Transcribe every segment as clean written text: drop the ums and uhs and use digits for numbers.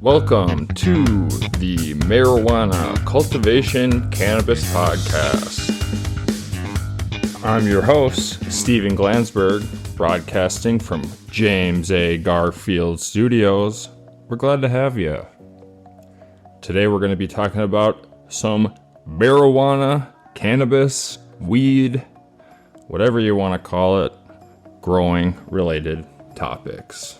Welcome to the Marijuana Cultivation Cannabis Podcast. I'm your host, Steven Glansberg, broadcasting from James A. Garfield Studios. We're glad to have you. Today we're going to be talking about some marijuana, cannabis, weed, whatever you want to call it, growing related topics.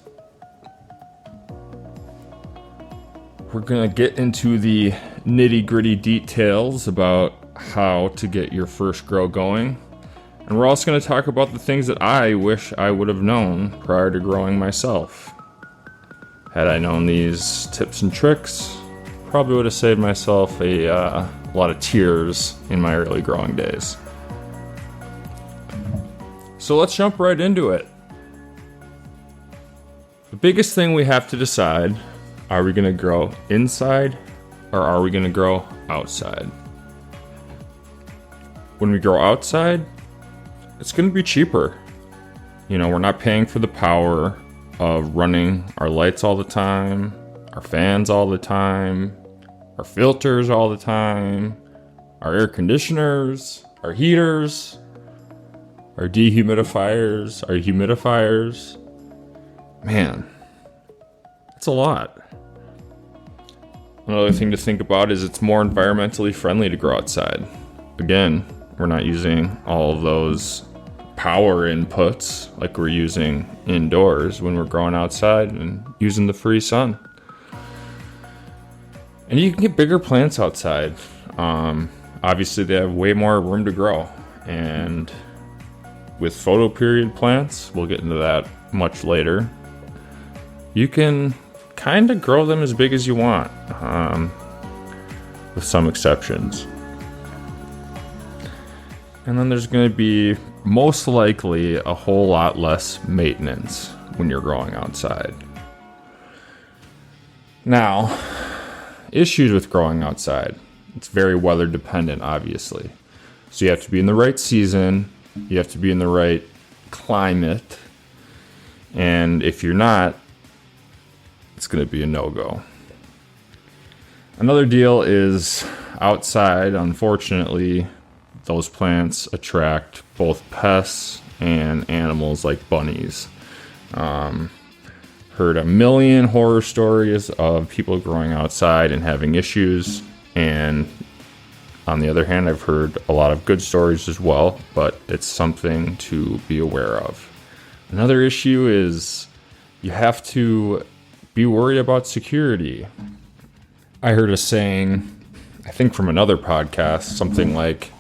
We're going to get into the nitty-gritty details about how to get your first grow going. And we're also going to talk about the things that I wish I would have known prior to growing myself. Had I known these tips and tricks, probably would have saved myself a lot of tears in my early growing days. So let's jump right into it. The biggest thing we have to decide: are we going to grow inside or are we going to grow outside? When we grow outside, it's going to be cheaper. We're not paying for the power of running our lights all the time, our fans all the time, our filters all the time, our air conditioners, our heaters, our dehumidifiers, our humidifiers. Man, it's a lot. Another thing to think about is it's more environmentally friendly to grow outside. Again, we're not using all of those power inputs like we're using indoors when we're growing outside and using the free sun. And you can get bigger plants outside. Obviously, they have way more room to grow. And with photoperiod plants, we'll get into that much later, you can kind of grow them as big as you want, with some exceptions. And then there's going to be most likely a whole lot less maintenance when you're growing outside. Now, issues with growing outside: it's very weather dependent, obviously. So you have to be in the right season, you have to be in the right climate, and if you're not, it's going to be a no-go. Another deal is outside, unfortunately, those plants attract both pests and animals like bunnies. Heard a million horror stories of people growing outside and having issues, and on the other hand, I've heard a lot of good stories as well, but it's something to be aware of. Another issue is you have to be worried about security. I heard a saying, I think from another podcast, something like,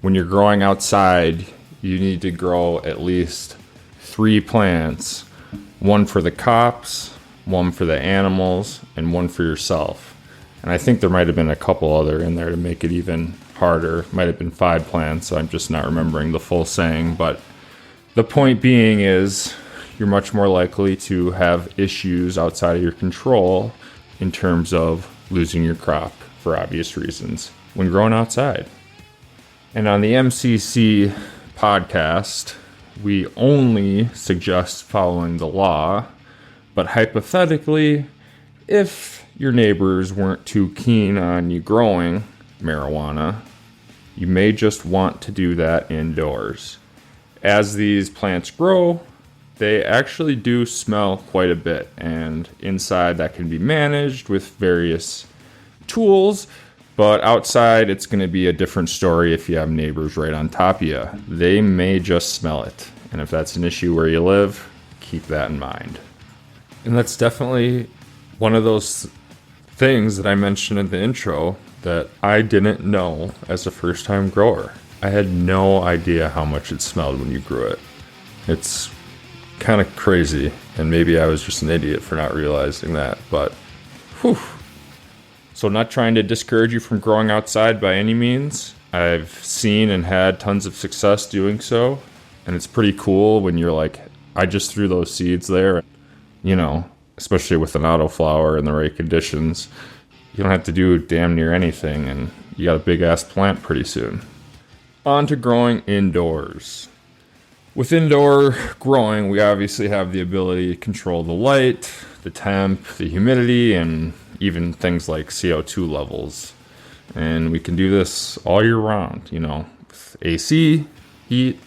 when you're growing outside, you need to grow at least 3 plants. 1 for the cops, 1 for the animals, and 1 for yourself. And I think there might have been a couple other in there to make it even harder. Might have been 5 plants, so I'm just not remembering the full saying. But the point being is, you're much more likely to have issues outside of your control in terms of losing your crop for obvious reasons when growing outside. And on the MCC podcast, we only suggest following the law, but hypothetically, if your neighbors weren't too keen on you growing marijuana, you may just want to do that indoors. As these plants grow, they actually do smell quite a bit, and inside that can be managed with various tools, but outside it's going to be a different story if you have neighbors right on top of you. They may just smell it, and if that's an issue where you live, keep that in mind. And that's definitely one of those things that I mentioned in the intro that I didn't know as a first-time grower. I had no idea how much it smelled when you grew it. It's kind of crazy, and maybe I was just an idiot for not realizing that, but whew. So not trying to discourage you from growing outside by any means. I've seen and had tons of success doing so, and it's pretty cool when you're like, I just threw those seeds there, especially with an autoflower in the right conditions. You don't have to do damn near anything, and you got a big ass plant pretty soon. On to growing indoors. With indoor growing, we obviously have the ability to control the light, the temp, the humidity, and even things like CO2 levels. And we can do this all year round, with AC, heat,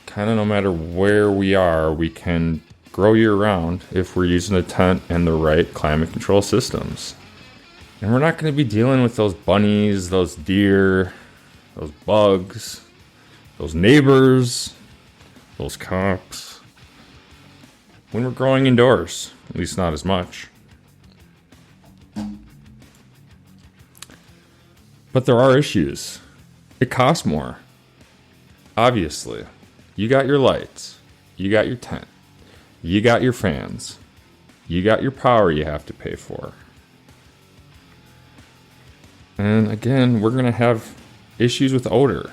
kind of no matter where we are, we can grow year round if we're using a tent and the right climate control systems. And we're not going to be dealing with those bunnies, those deer, those bugs, those neighbors, those cops, when we're growing indoors, at least not as much. But there are issues. It costs more. Obviously, you got your lights, you got your tent, you got your fans, you got your power you have to pay for. And again, we're going to have issues with odor.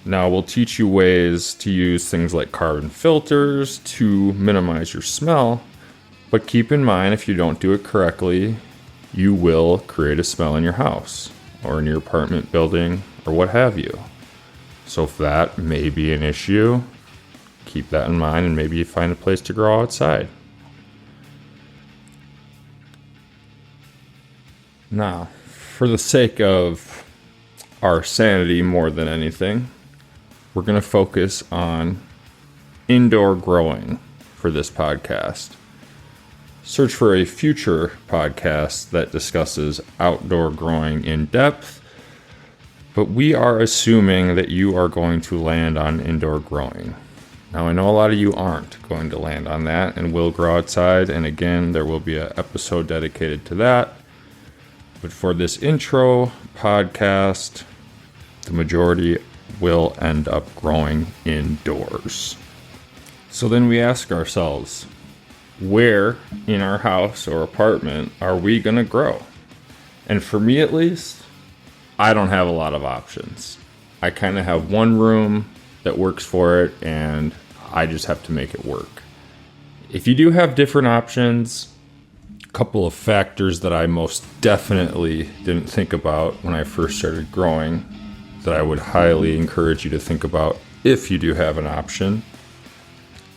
Now, we'll teach you ways to use things like carbon filters to minimize your smell, but keep in mind, if you don't do it correctly, you will create a smell in your house or in your apartment building or what have you. So if that may be an issue, keep that in mind and maybe you find a place to grow outside. Now, for the sake of our sanity more than anything, we're going to focus on indoor growing for this podcast. Search for a future podcast that discusses outdoor growing in depth, but we are assuming that you are going to land on indoor growing. Now, I know a lot of you aren't going to land on that and will grow outside, and again, there will be an episode dedicated to that. But for this intro podcast, the majority will end up growing indoors. So then we ask ourselves, where in our house or apartment are we going to grow? And for me at least, I don't have a lot of options. I kind of have one room that works for it and I just have to make it work. If you do have different options, a couple of factors that I most definitely didn't think about when I first started growing that I would highly encourage you to think about if you do have an option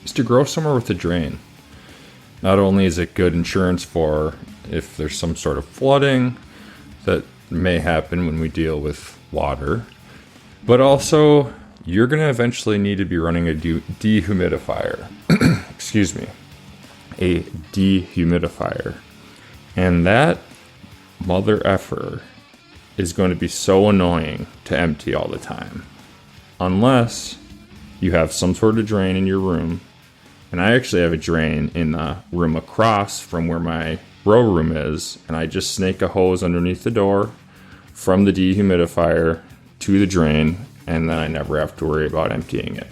is to grow somewhere with a drain. Not only is it good insurance for if there's some sort of flooding that may happen when we deal with water, but also you're going to eventually need to be running a dehumidifier. Excuse me. A dehumidifier. And that mother effer is going to be so annoying to empty all the time. Unless you have some sort of drain in your room. And I actually have a drain in the room across from where my grow room is. And I just snake a hose underneath the door from the dehumidifier to the drain. And then I never have to worry about emptying it.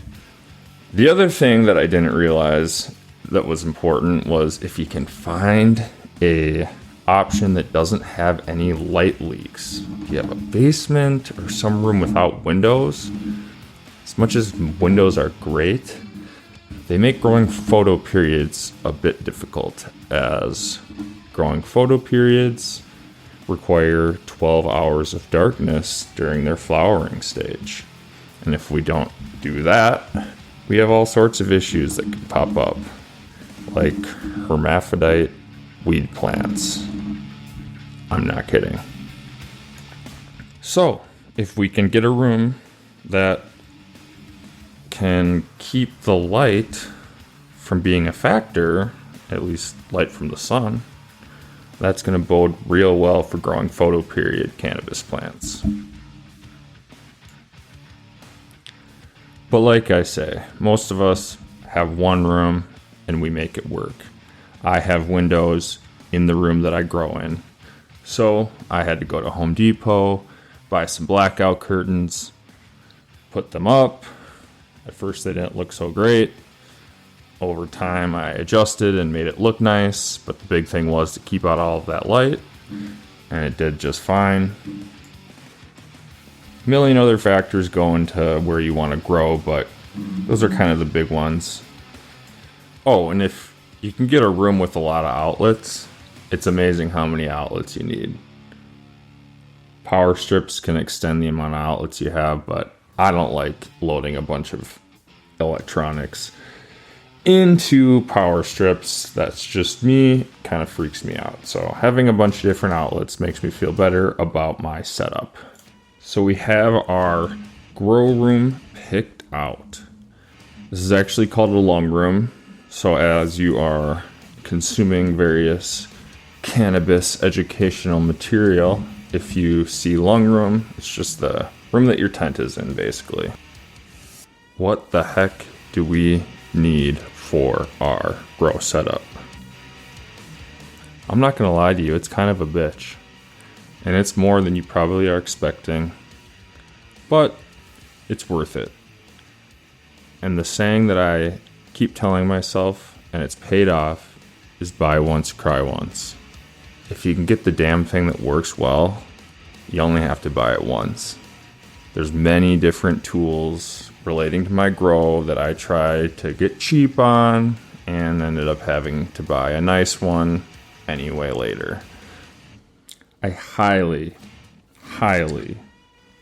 The other thing that I didn't realize that was important was if you can find a option that doesn't have any light leaks. If you have a basement or some room without windows, as much as windows are great, they make growing photo periods a bit difficult, as growing photo periods require 12 hours of darkness during their flowering stage. And if we don't do that, we have all sorts of issues that can pop up, like hermaphrodite weed plants. I'm not kidding. So, if we can get a room that can keep the light from being a factor, at least light from the sun, that's going to bode real well for growing photo period cannabis plants. But like I say, most of us have one room and we make it work. I have windows in the room that I grow in. So I had to go to Home Depot, buy some blackout curtains, put them up. At first they didn't look so great. Over time I adjusted and made it look nice, but the big thing was to keep out all of that light, and it did just fine. A million other factors go into where you want to grow, but those are kind of the big ones. Oh, and if you can get a room with a lot of outlets, it's amazing how many outlets you need. Power strips can extend the amount of outlets you have, but I don't like loading a bunch of electronics into power strips. That's just me, kind of freaks me out. So having a bunch of different outlets makes me feel better about my setup. So we have our grow room picked out. This is actually called a lung room. So as you are consuming various cannabis educational material, if you see lung room, it's just the room that your tent is in, basically. What the heck do we need for our grow setup? I'm not gonna lie to you, it's kind of a bitch. And it's more than you probably are expecting. But it's worth it. And the saying that I keep telling myself, and it's paid off, is buy once, cry once. If you can get the damn thing that works well, you only have to buy it once. There's many different tools relating to my grow that I tried to get cheap on and ended up having to buy a nice one anyway later. I highly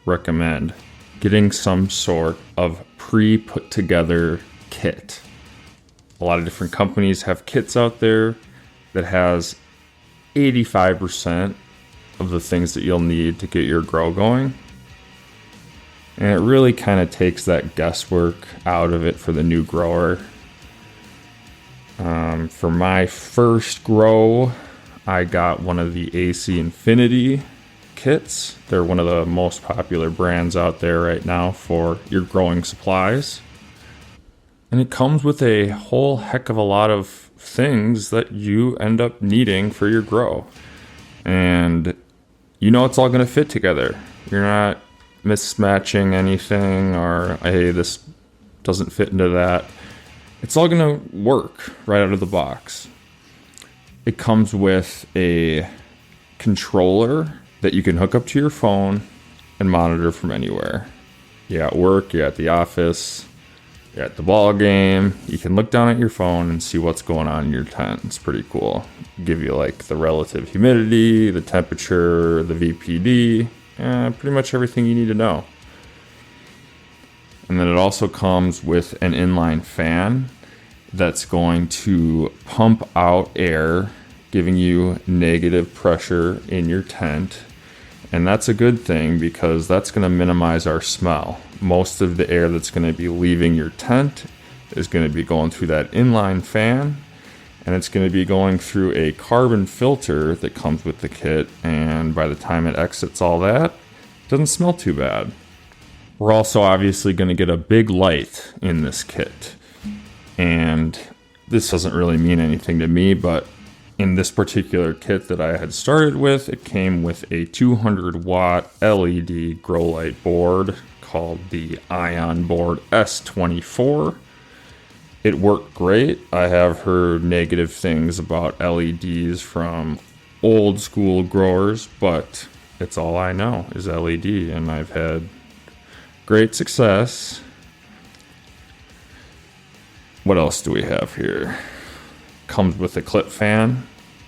recommend getting some sort of pre-put together kit. A lot of different companies have kits out there that has 85% of the things that you'll need to get your grow going. And it really kind of takes that guesswork out of it for the new grower. For my first grow, I got one of the AC Infinity kits. They're one of the most popular brands out there right now for your growing supplies. And it comes with a whole heck of a lot of things that you end up needing for your grow. And you know it's all going to fit together. You're not mismatching anything or, hey, this doesn't fit into that. It's all going to work right out of the box. It comes with a controller that you can hook up to your phone and monitor from anywhere. You're at work, you're at the office, you're at the ball game. You can look down at your phone and see what's going on in your tent. It's pretty cool. Give you like the relative humidity, the temperature, the VPD, pretty much everything you need to know. And then it also comes with an inline fan that's going to pump out air, giving you negative pressure in your tent. And that's a good thing because that's going to minimize our smell. Most of the air that's going to be leaving your tent is going to be going through that inline fan, and it's going to be going through a carbon filter that comes with the kit. And by the time it exits all that, it doesn't smell too bad. We're also obviously going to get a big light in this kit. And this doesn't really mean anything to me, but in this particular kit that I had started with, it came with a 200 watt LED grow light board called the Ion Board S24. It worked great. I have heard negative things about LEDs from old school growers, but it's all I know is LED, and I've had great success. What else do we have here? Comes with a clip fan,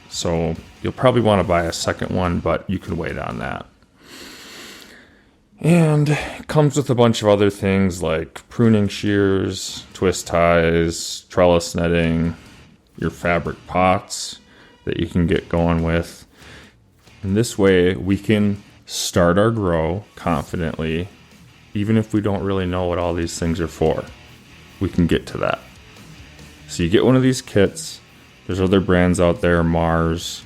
so you'll probably want to buy a second one, but you can wait on that. And it comes with a bunch of other things like pruning shears, twist ties, trellis netting, your fabric pots that you can get going with. And this way we can start our grow confidently, even if we don't really know what all these things are for. We can get to that. So you get one of these kits. There's other brands out there, Mars,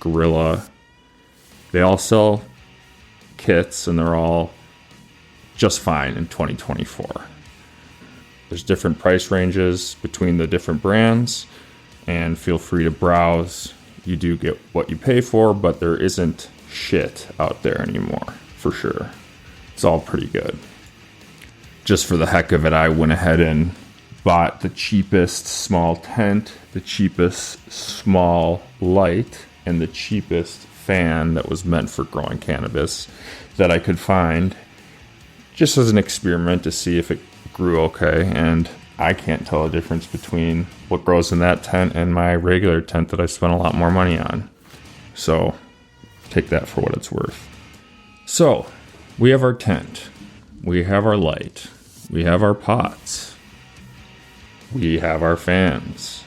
Gorilla. They all sell kits, and they're all just fine in 2024. There's different price ranges between the different brands, and feel free to browse. You do get what you pay for, but there isn't shit out there anymore, for sure. It's all pretty good. Just for the heck of it, I went ahead and bought the cheapest small tent, the cheapest small light, and the cheapest fan that was meant for growing cannabis that I could find, just as an experiment to see if it grew okay. And I can't tell a difference between what grows in that tent and my regular tent that I spent a lot more money on. So take that for what it's worth. So we have our tent, we have our light, we have our pots, we have our fans.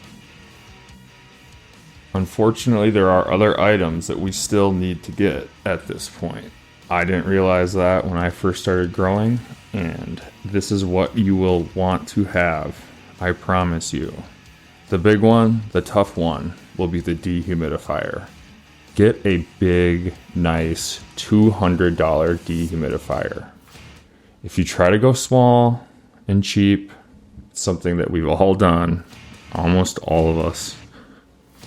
Unfortunately, there are other items that we still need to get at this point. I didn't realize that when I first started growing, and this is what you will want to have, I promise you. The big one, the tough one, will be the dehumidifier. Get a big, nice $200 dehumidifier. If you try to go small and cheap, it's something that we've all done, almost all of us,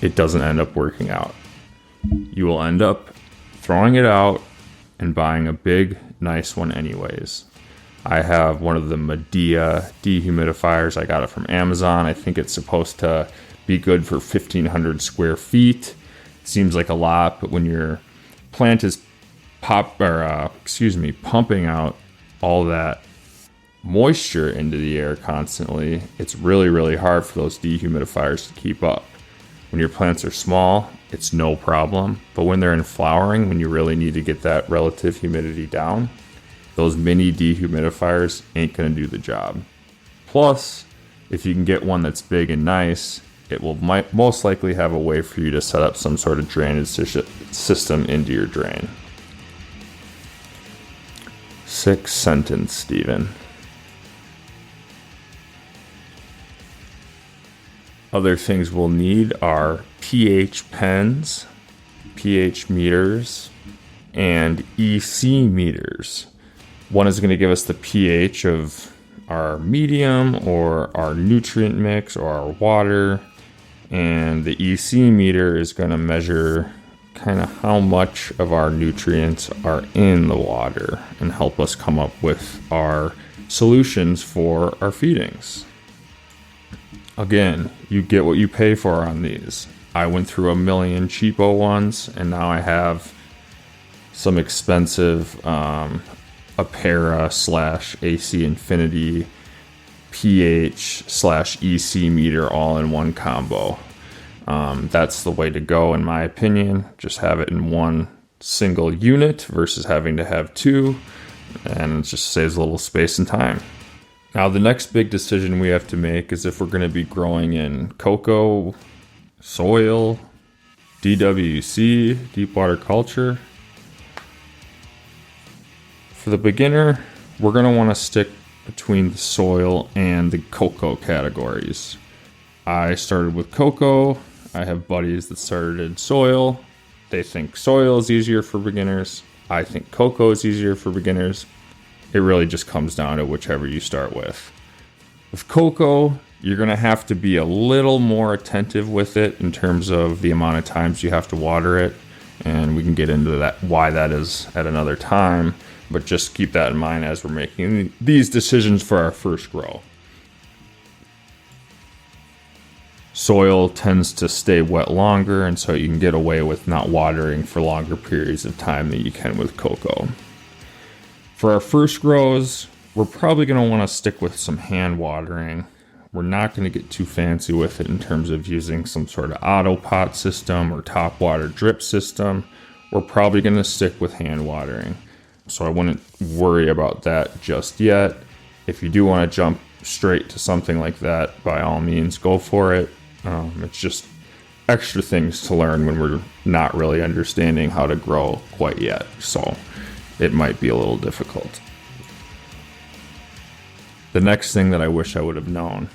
it doesn't end up working out. You will end up throwing it out and buying a big, nice one anyways. I have one of the Medea dehumidifiers. I got it from Amazon. I think it's supposed to be good for 1,500 square feet. Seems like a lot, but when your plant is pumping out all that moisture into the air constantly, it's really, really hard for those dehumidifiers to keep up. When your plants are small, it's no problem. But when they're in flowering, when you really need to get that relative humidity down, those mini dehumidifiers ain't going to do the job. Plus, if you can get one that's big and nice, it will most likely have a way for you to set up some sort of drainage system into your drain. 6th sentence, Stephen. Other things we'll need are pH pens, pH meters, and EC meters. One is going to give us the pH of our medium or our nutrient mix or our water. And the EC meter is going to measure kind of how much of our nutrients are in the water and help us come up with our solutions for our feedings. Again, you get what you pay for on these. I went through a million cheapo ones, and now I have some expensive Apera/AC Infinity pH/EC meter all in one combo. That's the way to go, in my opinion. Just have it in one single unit versus having to have two, and it just saves a little space and time. Now, the next big decision we have to make is if we're going to be growing in cocoa, soil, DWC, deep water culture. For the beginner, we're going to want to stick between the soil and the cocoa categories. I started with cocoa. I have buddies that started in soil. They think soil is easier for beginners. I think cocoa is easier for beginners. It really just comes down to whichever you start with. With cocoa, you're going to have to be a little more attentive with it in terms of the amount of times you have to water it. And we can get into that, why that is at another time. But just keep that in mind as we're making these decisions for our first grow. Soil tends to stay wet longer, and so you can get away with not watering for longer periods of time than you can with cocoa. For our first grows, we're probably going to want to stick with some hand watering. We're not going to get too fancy with it in terms of using some sort of auto pot system or top water drip system. We're probably going to stick with hand watering. So I wouldn't worry about that just yet. If you do want to jump straight to something like that, by all means, go for it. It's just extra things to learn when we're not really understanding how to grow quite yet. So it might be a little difficult. The next thing that I wish I would have known,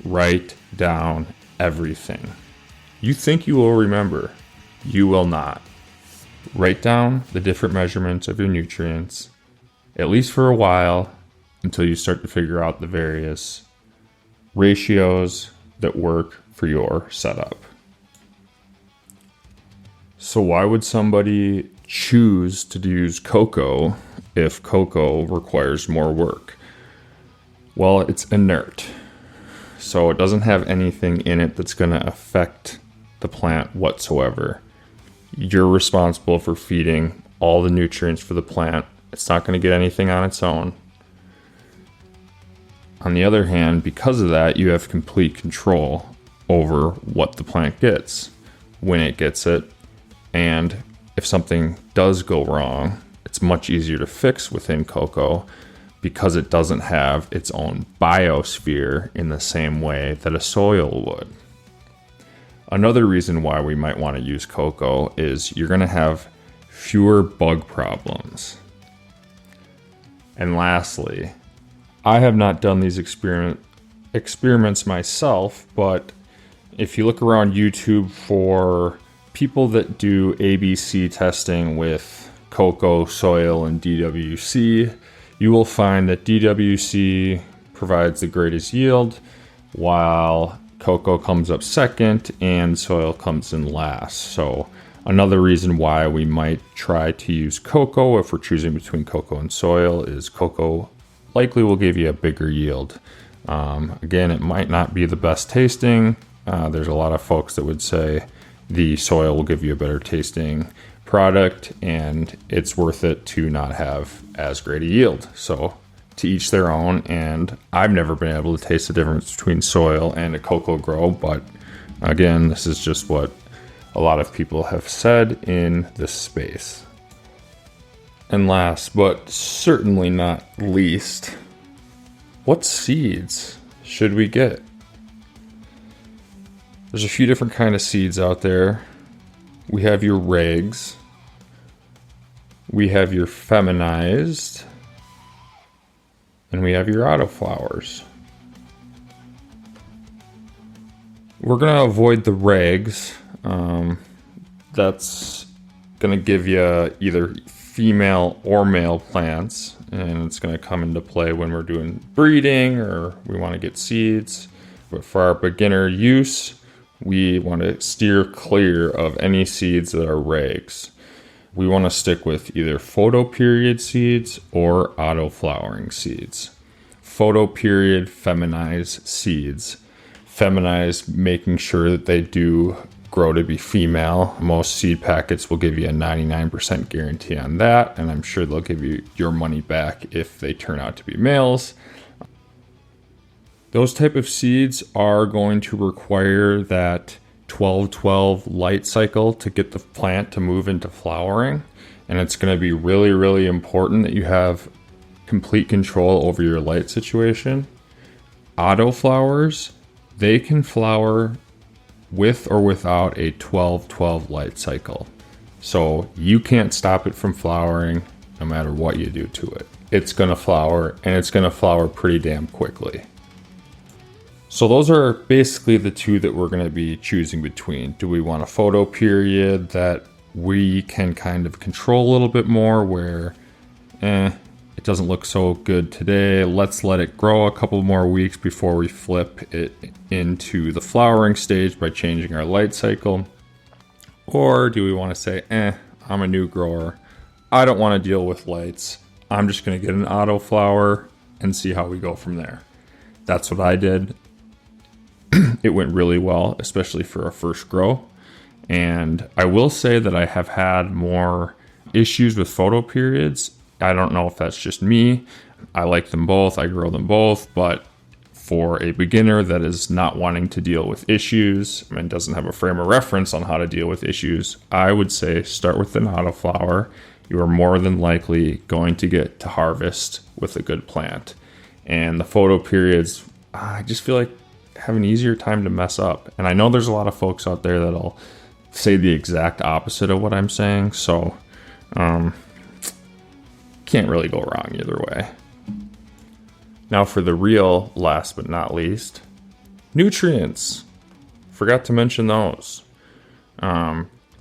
write down everything. You think you will remember, you will not. Write down the different measurements of your nutrients, at least for a while, until you start to figure out the various ratios that work for your setup. So why would somebody choose to use cocoa if cocoa requires more work? Well, it's inert. So it doesn't have anything in it that's going to affect the plant whatsoever. You're responsible for feeding all the nutrients for the plant. It's not going to get anything on its own. On the other hand, because of that, you have complete control over what the plant gets, when it gets it, and if something does go wrong, it's much easier to fix within cocoa because it doesn't have its own biosphere in the same way that a soil would. Another reason why we might want to use cocoa is you're going to have fewer bug problems. And lastly, I have not done these experiments myself, but if you look around YouTube for people that do ABC testing with cocoa, soil, and DWC, you will find that DWC provides the greatest yield, while cocoa comes up second and soil comes in last. So another reason why we might try to use cocoa if we're choosing between cocoa and soil is cocoa likely will give you a bigger yield. Again, it might not be the best tasting. There's a lot of folks that would say the soil will give you a better tasting product, and it's worth it to not have as great a yield. So to each their own, and I've never been able to taste the difference between soil and a cocoa grow, but again, this is just what a lot of people have said in this space. And last but certainly not least, what seeds should we get? There's a few different kind of seeds out there. We have your regs. We have your feminized. And we have your autoflowers. We're going to avoid the regs. That's going to give you either female or male plants, and it's going to come into play when we're doing breeding or we want to get seeds. But for our beginner use, we want to steer clear of any seeds that are regs. We want to stick with either photoperiod seeds or autoflowering seeds. Photoperiod feminized seeds. Feminized, making sure that they do grow to be female. Most seed packets will give you a 99% guarantee on that, and I'm sure they'll give you your money back if they turn out to be males. Those type of seeds are going to require that 12-12 light cycle to get the plant to move into flowering, and it's going to be really, really important that you have complete control over your light situation. Autoflowers, they can flower with or without a 12-12 light cycle. So you can't stop it from flowering no matter what you do to it. It's going to flower, and it's going to flower pretty damn quickly. So those are basically the two that we're going to be choosing between. Do we want a photo period that we can kind of control a little bit more where, it doesn't look so good today. Let's let it grow a couple more weeks before we flip it into the flowering stage by changing our light cycle? Or do we want to say, I'm a new grower. I don't want to deal with lights. I'm just going to get an auto flower and see how we go from there. That's what I did. It went really well, especially for a first grow. And I will say that I have had more issues with photo periods. I don't know if that's just me. I like them both. I grow them both. But for a beginner that is not wanting to deal with issues and doesn't have a frame of reference on how to deal with issues, I would say start with an autoflower. You are more than likely going to get to harvest with a good plant. And the photo periods, I just feel like have an easier time to mess up. And I know there's a lot of folks out there that'll say the exact opposite of what I'm saying. So, can't really go wrong either way. Now for the real last but not least, nutrients. Forgot to mention those.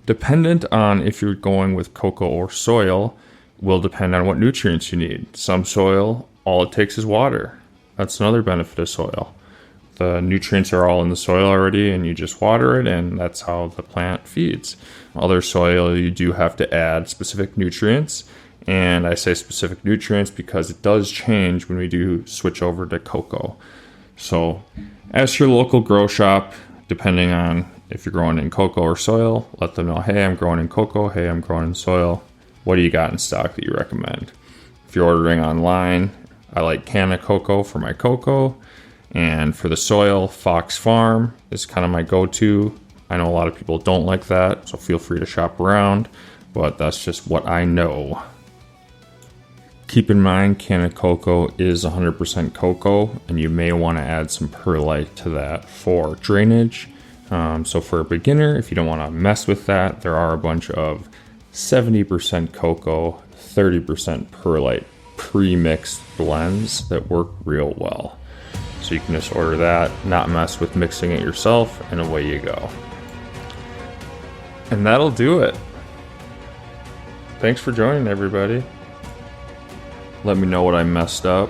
Dependent on if you're going with cocoa or soil, will depend on what nutrients you need. Some soil, all it takes is water. That's another benefit of soil. The nutrients are all in the soil already, and you just water it, and that's how the plant feeds. Other soil, you do have to add specific nutrients. And I say specific nutrients because it does change when we do switch over to cocoa. So ask your local grow shop, depending on if you're growing in cocoa or soil, let them know, hey, I'm growing in cocoa, hey, I'm growing in soil. What do you got in stock that you recommend? If you're ordering online, I like Canna Cocoa for my cocoa. And for the soil, Fox Farm is kind of my go-to. I know a lot of people don't like that, so feel free to shop around, but that's just what I know. Keep in mind, canned cocoa is 100% cocoa, and you may want to add some perlite to that for drainage. So for a beginner, if you don't want to mess with that, there are a bunch of 70% cocoa, 30% perlite pre-mixed blends that work real well. So you can just order that, not mess with mixing it yourself, and away you go. And that'll do it. Thanks for joining, everybody. Let me know what I messed up.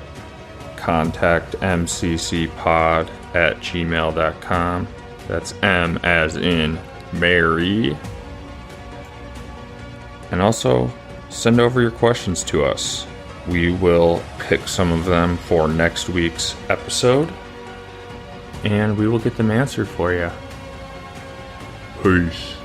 Contact mccpod@gmail.com. That's M as in Mary. And also, send over your questions to us. We will pick some of them for next week's episode, and we will get them answered for you. Peace.